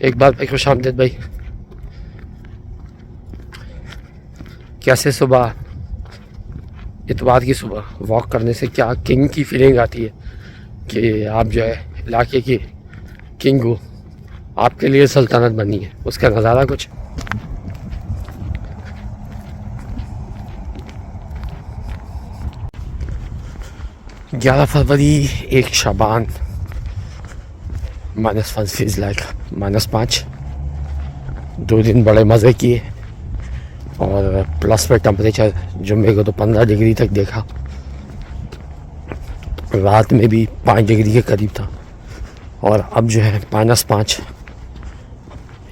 एक बार भाई खुश आमदीद भाई। कैसे सुबह, इतवार की सुबह वॉक करने से क्या किंग की फीलिंग आती है कि आप जो है इलाके की किंग हो, आपके लिए सल्तनत बनी है, उसका नज़ारा कुछ। ग्यारह फरवरी, 1 शाबान, -1 फीज लाइक -5। 2 दिन बड़े मज़े किए और प्लस पे टेम्परेचर जुम्मे को तो 15 डिग्री तक देखा, रात में भी 5 डिग्री के करीब था और अब जो है -5।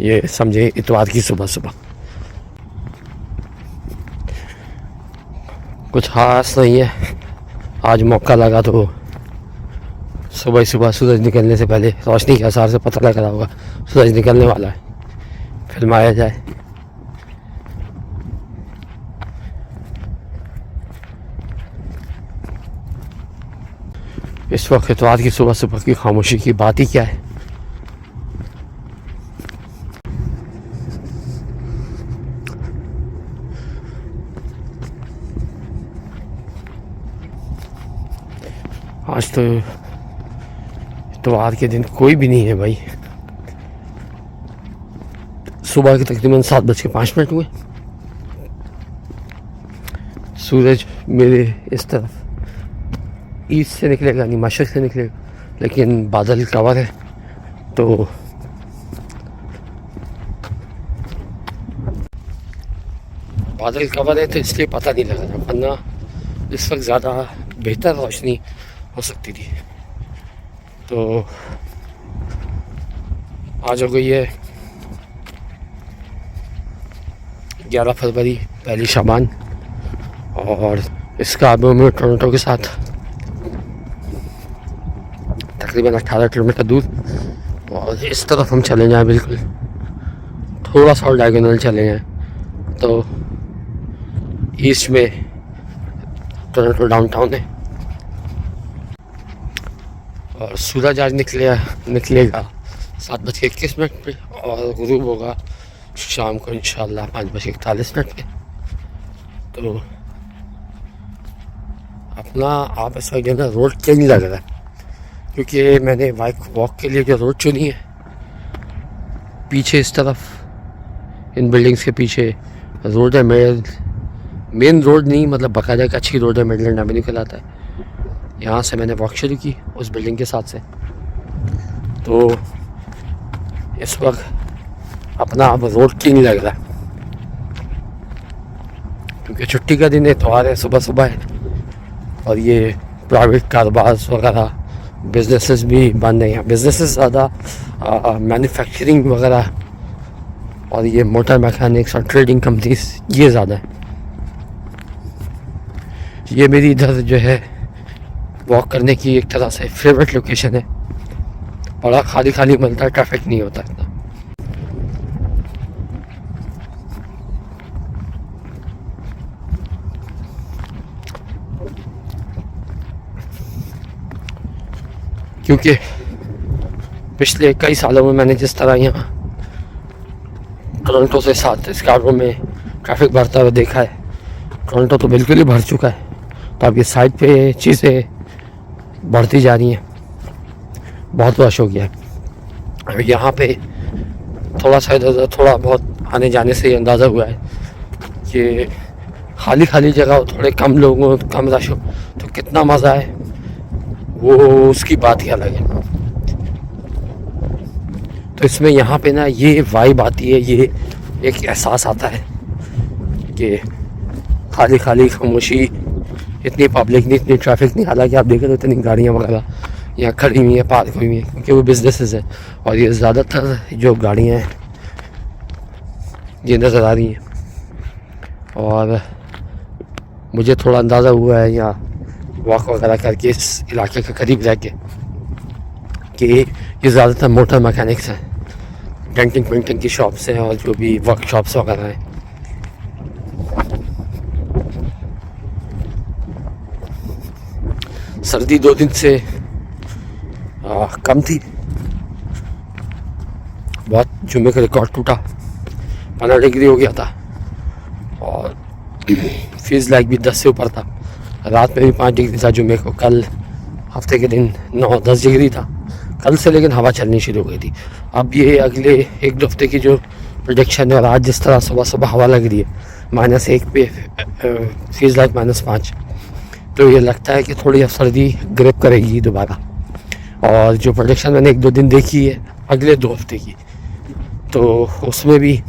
ये समझे इतवार की सुबह सुबह कुछ ख़ास नहीं है। आज मौका लगा तो सुबह सुबह सूरज निकलने से पहले रोशनी के आसार से पता लग रहा होगा सूरज निकलने वाला है, फिल्माया जाए। इस वक्त इतवार की सुबह सुबह की खामोशी की बात ही क्या है। आज तो इतवार के दिन कोई भी नहीं है भाई। सुबह के तकरीबन 7:05 हुए। सूरज मेरे इस तरफ ईस्ट से निकलेगा, नहीं मशरक़ से निकलेगा, लेकिन बादल कवर है तो इसलिए पता नहीं लग रहा, वरना इस वक्त ज़्यादा बेहतर रोशनी हो सकती थी। तो आज हो गई है 11 फरवरी, 1 शाबान, और इसका अब में टोरंटो के साथ तकरीबन 18 किलोमीटर दूर, और इस तरफ हम चले जाएँ बिल्कुल थोड़ा सा डायगोनल चले जाएँ तो ईस्ट में टोरंटो डाउनटाउन है। और सूरज आज निकलेगा 7:21 पे और गुरूब होगा शाम को इंशाल्लाह 5:41 पे। तो अपना आप इस वक्त ना रोड चेंज लग रहा है, क्योंकि मैंने बाइक वॉक के लिए जो रोड चुनी है, पीछे इस तरफ इन बिल्डिंग्स के पीछे रोड है, मेन रोड नहीं, मतलब बाकायदा एक अच्छी रोड है, मिडलैंड एवेन्यू कहलाता है। यहाँ से मैंने वॉक शुरू की उस बिल्डिंग के साथ से। तो इस वक्त अपना अब रोड किंग लग रहा है, क्योंकि छुट्टी का दिन है, इतवार है, सुबह सुबह है, और ये प्राइवेट कारोबार वगैरह बिजनेसेस भी बंद हैं। यहाँ बिजनेसेस ज़्यादा मैन्युफैक्चरिंग वगैरह और ये मोटर मैकेनिक्स और ट्रेडिंग कंपनीज ये ज़्यादा है। ये मेरी इधर जो है वॉक करने की एक तरह से फेवरेट लोकेशन है, बड़ा खाली खाली मिलता है, ट्रैफिक नहीं होता इतना। क्योंकि पिछले कई सालों में मैंने जिस तरह यहाँ टोरंटो से साथ स्कार्बरो में ट्रैफिक बढ़ता हुआ देखा है, टोरंटो तो बिल्कुल ही भर चुका है। तो अब ये साइड पे चीज़ें बढ़ती जा रही हैं, बहुत रश हो गया है। अब यहाँ पे थोड़ा सा इधर थोड़ा बहुत आने जाने से अंदाज़ा हुआ है कि खाली खाली जगह हो, थोड़े कम लोग हो, कम रश हो, तो कितना मज़ा है वो उसकी बात ही अलग है। तो इसमें यहाँ पे ना ये वाइब आती है, ये एक एहसास आता है कि खाली खाली खामोशी, इतनी पब्लिक नहीं, इतनी ट्रैफिक नहीं। हालांकि आप देखें तो इतनी गाड़ियाँ वगैरह यहाँ खड़ी हुई हैं, पार्क हुई हैं, क्योंकि वो बिजनेसेस है। और ये ज़्यादातर जो गाड़ियाँ हैं ये नज़र आ रही हैं, और मुझे थोड़ा अंदाज़ा हुआ है यहाँ वॉक वगैरह करके इस इलाके के करीब रह के कि ये ज़्यादातर मोटर मैकेनिक्स हैं, डेंटिंग पेंटिंग की शॉप्स हैं और जो भी वर्कशॉप्स वगैरह हैं। सर्दी 2 दिन से कम थी, बहुत जुम्मे का रिकॉर्ड टूटा, 15 डिग्री हो गया था और फीस लाइक भी 10 से ऊपर था। रात में भी 5 डिग्री था जुम्मे को। कल हफ्ते के दिन 9-10 डिग्री था कल से, लेकिन हवा चलनी शुरू हो गई थी। अब ये अगले 1-2 हफ्ते की जो प्रोडिक्शन है और आज जिस तरह सुबह सुबह हवा लग रही है -1 पे फीस लाइक -5, तो ये लगता है कि थोड़ी सर्दी ग्रिप करेगी दोबारा। और जो प्रोडिक्शन मैंने 1-2 दिन देखी है अगले 2 हफ्ते की, तो उसमें भी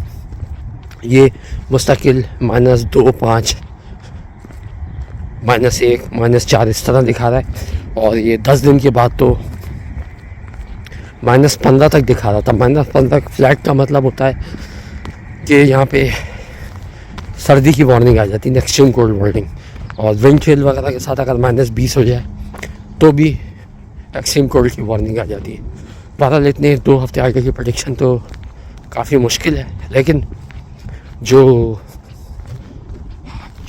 ये मुस्तकिल -2, -5, -1, -4 इस तरह दिखा रहा है। और ये 10 दिन के बाद तो -15 तक दिखा रहा था। -15 फ्लैट का मतलब होता है कि यहाँ पे सर्दी की वार्निंग आ जाती है, एक्सट्रीम कोल्ड वार्निंग। और विंड चिल वगैरह के साथ अगर -20 हो जाए तो भी एक्सट्रीम कोल्ड की वार्निंग आ जाती है। बहरहाल इतने 2 हफ्ते आगे की प्रेडिक्शन तो काफ़ी मुश्किल है, लेकिन जो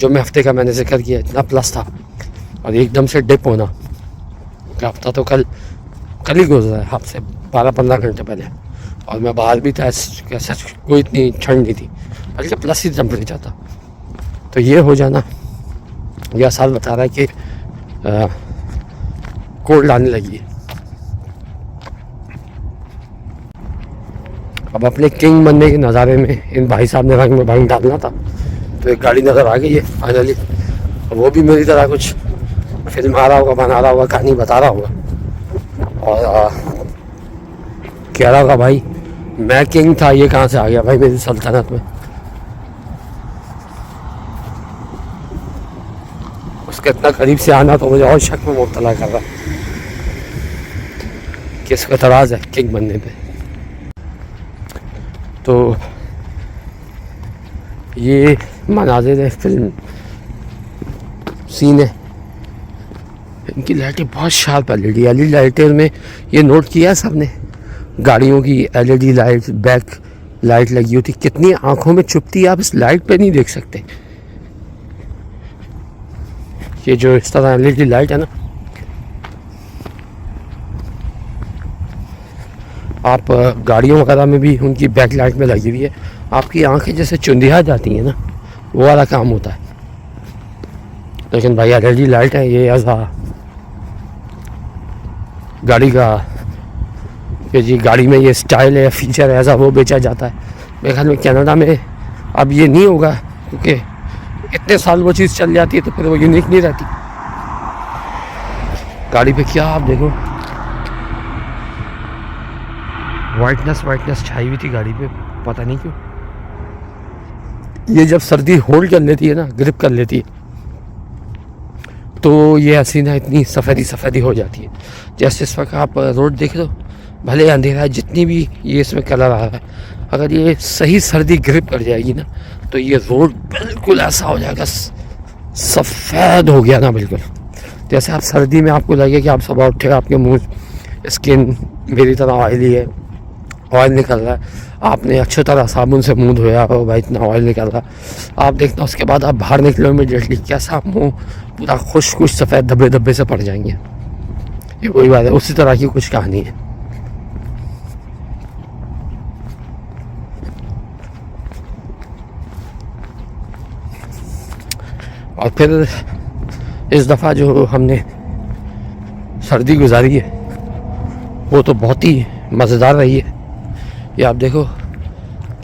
मैं हफ्ते का मैंने जिक्र किया इतना प्लस था और एकदम से डिप होना, हफ्ता तो कल ही गुजरा है, हफ्ते 12-15 घंटे पहले, और मैं बाहर भी था, ऐसा कोई इतनी ठंड नहीं थी, बल्कि प्लस ही टेम्परेचर था। तो ये हो जाना यह साल बता रहा है कि कोल्ड आने लगी है। अब अपने किंग बनने के नज़ारे में इन भाई साहब ने रंग में भंग डालना था, तो एक गाड़ी नज़र आ गई है फाइनली। वो भी मेरी तरह कुछ फिल्म आ रहा होगा, बना रहा होगा, कहानी बता रहा होगा और कह रहा होगा भाई मैं किंग था, ये कहाँ से आ गया भाई मेरी सल्तनत में। उसके इतना करीब से आना तो मुझे और शक में मुब्तला कर रहा कि इसको एतराज़ है किंग बनने पे। तो ये मनाज़िर फिल्म सीन है, इनकी लाइटें बहुत शार्प एलईडी लाइटें में ये नोट किया सबने, गाड़ियों की एलईडी लाइट, बैक लाइट लगी होती, कितनी आंखों में चुभती है, आप इस लाइट पे नहीं देख सकते। ये जो इस तरह एलईडी लाइट है ना, आप गाड़ियों वगैरह में भी उनकी बैक लाइट में लगी हुई है, आपकी आंखें जैसे चुंधिया जाती हैं ना, वो वाला काम होता है। लेकिन भाई एलईडी लाइट है, ये एज गाड़ी का कि जी गाड़ी में ये स्टाइल है, फीचर है, ऐसा वो बेचा जाता है। मेरे ख्याल में कनाडा में अब ये नहीं होगा, क्योंकि इतने साल वो चीज़ चल जाती है तो फिर वो यूनिक नहीं रहती। गाड़ी पे क्या आप देखो, वाइटनेस छाई हुई थी गाड़ी पे, पता नहीं क्यों। ये जब सर्दी होल्ड कर लेती है ना, ग्रिप कर लेती है, तो ये हसीना इतनी सफ़ेदी हो जाती है। जैसे इस वक्त आप रोड देख लो, भले अंधेरा है, जितनी भी ये इसमें कलर आ रहा है, अगर ये सही सर्दी ग्रिप कर जाएगी ना, तो ये रोड बिल्कुल ऐसा हो जाएगा, सफ़ेद हो गया ना बिल्कुल। जैसे आप सर्दी में आपको लगे कि आप सुबह उठे, आपके मुँह स्किन मेरी तरह ऑयली है, ऑयल निकल रहा है, आपने अच्छी तरह साबुन से मुंह धोया हो, भाई इतना ऑयल निकल रहा, आप देखना उसके बाद आप बाहर निकलो इमीडिएटली कैसा मुंह पूरा खुश सफ़ेद धब्बे से पड़ जाएंगे। ये वही बात है, उसी तरह की कुछ कहानी है। और फिर इस दफ़ा जो हमने सर्दी गुजारी है वो तो बहुत ही मज़ेदार रही है। ये आप देखो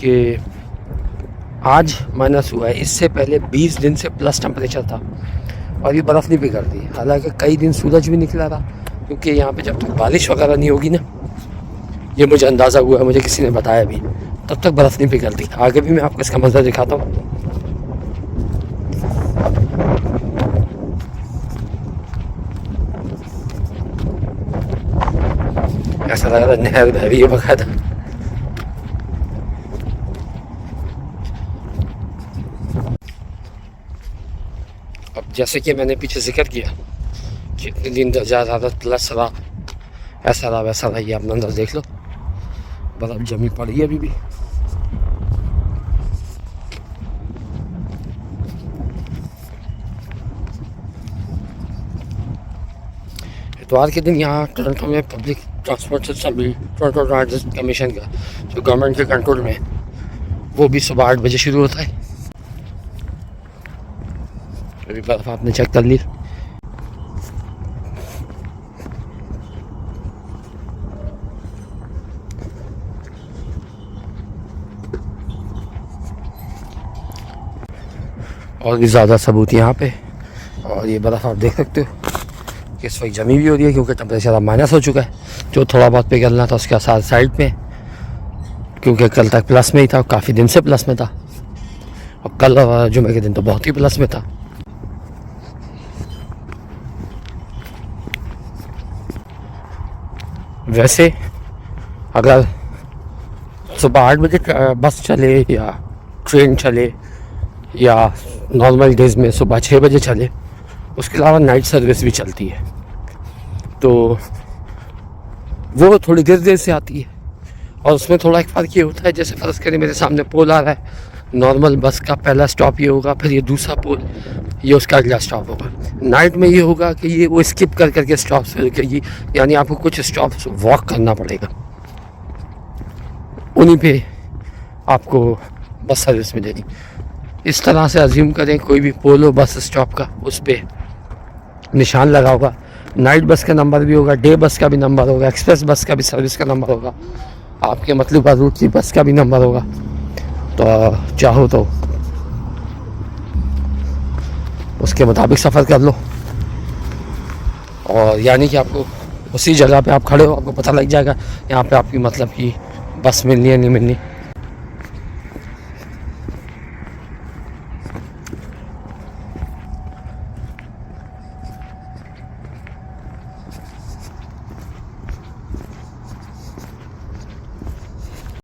कि आज माइनस हुआ है, इससे पहले 20 दिन से प्लस टेम्परेचर था और ये बर्फ़ नहीं पिघलती। हालांकि कई दिन सूरज भी निकला था, क्योंकि यहाँ पे जब तक बारिश वगैरह नहीं होगी ना, ये मुझे अंदाज़ा हुआ है, मुझे किसी ने बताया भी, तब तक बर्फ़ नहीं पिघलती। आगे भी मैं आपको इसका मंजर दिखाता हूँ। ऐसा लग रहा है नहर बह रही है बकायदा। अब जैसे कि मैंने पीछे जिक्र किया कि इतने दिन ज़्यादा प्लस रहा, ऐसा रहा वैसा रहा, ये अपना अंदर देख लो, बर्फ़ जमी पड़ी है अभी भी। इतवार के दिन यहाँ टोरंटो में पब्लिक ट्रांसपोर्ट सिस्टम भी टोरंटो ट्रांजिट कमीशन का जो गवर्नमेंट के कंट्रोल में, वो भी सुबह 8 बजे शुरू होता है। अभी बर्फ आपने चेक कर ली। और भी ज़्यादा सबूत यहाँ पे। और ये बर्फ़ आप देख सकते हो कि इस वक्त जमी भी हो रही है क्योंकि टेम्परेचर अब माइनस हो चुका है। जो थोड़ा बहुत पिघलना था उसके साथ साइड में, क्योंकि कल तक प्लस में ही था, काफ़ी दिन से प्लस में था, और कल और जुमे के दिन तो बहुत ही प्लस में था। वैसे अगर सुबह 8 बजे बस चले या ट्रेन चले या नॉर्मल डेज़ में सुबह 6 बजे चले, उसके अलावा नाइट सर्विस भी चलती है, तो वो थोड़ी देर से आती है। और उसमें थोड़ा एक फ़र्क ये होता है, जैसे फ़र्ज़ करें मेरे सामने पोल आ रहा है, नॉर्मल बस का पहला स्टॉप ये होगा, फिर ये दूसरा पोल, ये उसका अगला स्टॉप होगा। नाइट में ये होगा कि ये वो स्किप कर करके स्टॉप्स रुकेगी, यानी आपको कुछ स्टॉप्स वॉक करना पड़ेगा, उन्हीं पे आपको बस सर्विस मिलेगी। इस तरह से अज्यूम करें कोई भी पोल हो बस स्टॉप का, उस पर निशान लगा होगा, नाइट बस का नंबर भी होगा, डे बस का भी नंबर होगा, एक्सप्रेस बस का भी सर्विस का नंबर होगा, आपके मतलूबा रूट की बस का भी नंबर होगा। तो चाहो तो उसके मुताबिक सफ़र कर लो, और यानी कि आपको उसी जगह पे आप खड़े हो, आपको पता लग जाएगा यहाँ पे आपकी मतलब कि बस मिलनी है नहीं मिलनी।